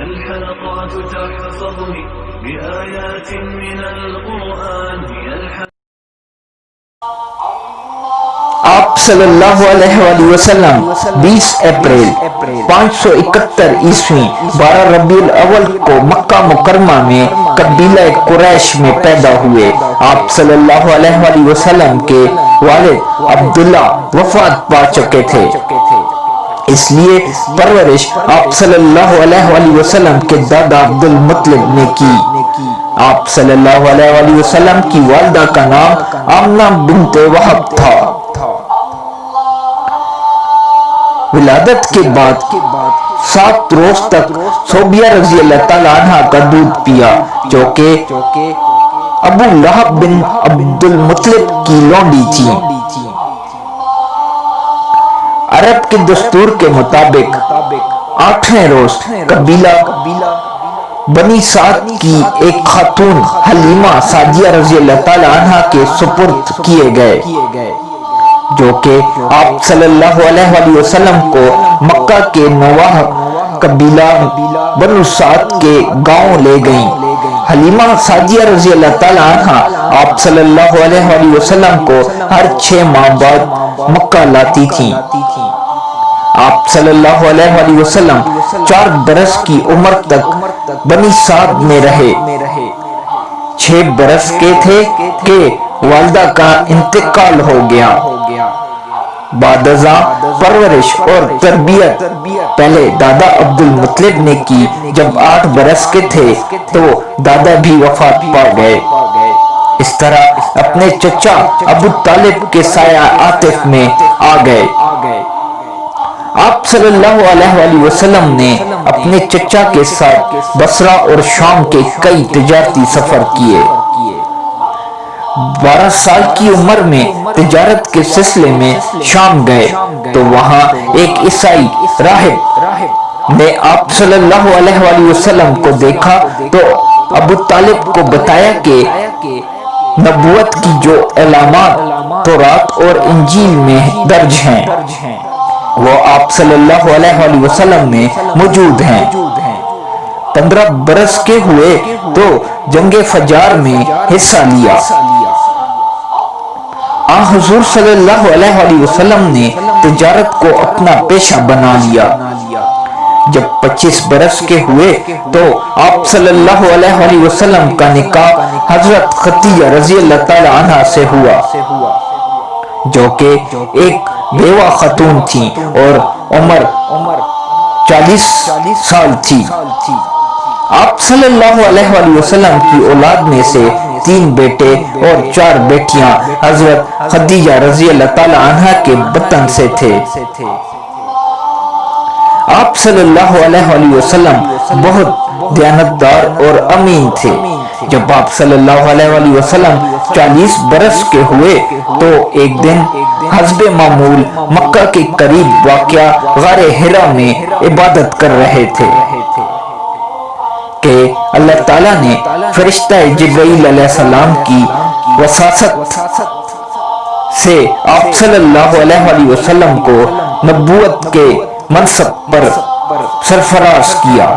الحلقات تحفظني بآيات من القرآن آپ صلی اللہ علیہ وآلہ وسلم 20 اپریل 571 عیسوی 12 ربیع الاول کو مکہ مکرمہ میں قبیلہ قریش میں پیدا ہوئے۔ آپ صلی اللہ علیہ وآلہ وسلم کے والد عبداللہ وفات پا چکے تھے، اس لیے پرورش آپ صلی اللہ علیہ وآلہ وسلم کے دادا عبد المطلب نے کی۔ آپ صلی اللہ علیہ وآلہ وسلم کی والدہ کا نام آمنہ بنت وہب تھا۔ ولادت کے بعد 7 روز تک صوبیہ رضی اللہ تعالیٰ عنہ کا دودھ پیا، جو کہ ابو لہب بن عبد المطلب کی لونڈی تھی۔ عرب کے دستور کے مطابق 8ویں روز قبیلہ بنی سعد کی ایک خاتون حلیمہ سعدیہ رضی اللہ تعالیٰ عنہ کے سپرد کیے گئے، جو کہ آپ صلی اللہ علیہ وآلہ وسلم کو مکہ کے نواح قبیلہ بنو سعد کے گاؤں لے گئیں۔ حلیمہ سعدیہ رضی اللہ تعالیٰ عنہ آپ صلی اللہ علیہ وآلہ وسلم کو ہر 6 ماہ بعد مکہ لاتی تھیں۔ آپ صلی اللہ علیہ وآلہ وسلم 4 برس کی عمر تک بنی سعد میں رہے۔ 6 برس کے تھے کہ والدہ کا انتقال ہو گیا۔ بعد ازاں پرورش اور تربیت پہلے دادا عبد المطلب نے کی۔ جب 8 برس کے تھے تو دادا بھی وفات پا گئے۔ اس طرح اپنے چچا ابو طالب کے سایہ عاطف میں آ گئے۔ آپ صلی اللہ علیہ وآلہ وسلم نے اپنے چچا کے ساتھ بصرہ اور شام کے کئی تجارتی سفر کیے۔ 12 سال کی عمر میں تجارت کے سلسلے میں شام گئے تو وہاں ایک عیسائی راہب نے آپ صلی اللہ علیہ وآلہ وسلم کو دیکھا تو ابو طالب کو بتایا کہ نبوت کی جو علامات تورات اور انجیل میں درج ہیں وہ آپ صلی اللہ علیہ وآلہ وسلم میں موجود ہیں۔ 15 برس کے ہوئے تو جنگ فجار میں حصہ لیا۔ حضور صلی اللہ علیہ وآلہ وسلم نے تجارت کو اپنا پیشہ بنا لیا۔ جب 25 برس کے ہوئے تو آپ صلی اللہ علیہ وآلہ وسلم کا نکاح حضرت خدیجہ رضی اللہ تعالیٰ عنہ سے ہوا، جو کہ ایک بیوہ خاتون تھی اور عمر 40 سال تھی۔ آپ صلی اللہ علیہ وآلہ وسلم کی اولاد میں سے 3 بیٹے اور 4 بیٹیاں حضرت خدیجہ رضی اللہ تعالیٰ عنہ کے بطن سے تھے۔ آپ صلی اللہ علیہ وآلہ وسلم بہت دیانتدار اور امین تھے۔ جب آپ صلی اللہ علیہ وآلہ وسلم 40 برس کے ہوئے تو ایک دن حسب معمول مکہ کے قریب واقع غار حرا میں عبادت کر رہے تھے کہ اللہ تعالیٰ نے فرشتہ جبرائیل علیہ السلام کی وساطت سے آپ صلی اللہ علیہ وآلہ وسلم کو نبوت کے منصب پر سرفراز کیا۔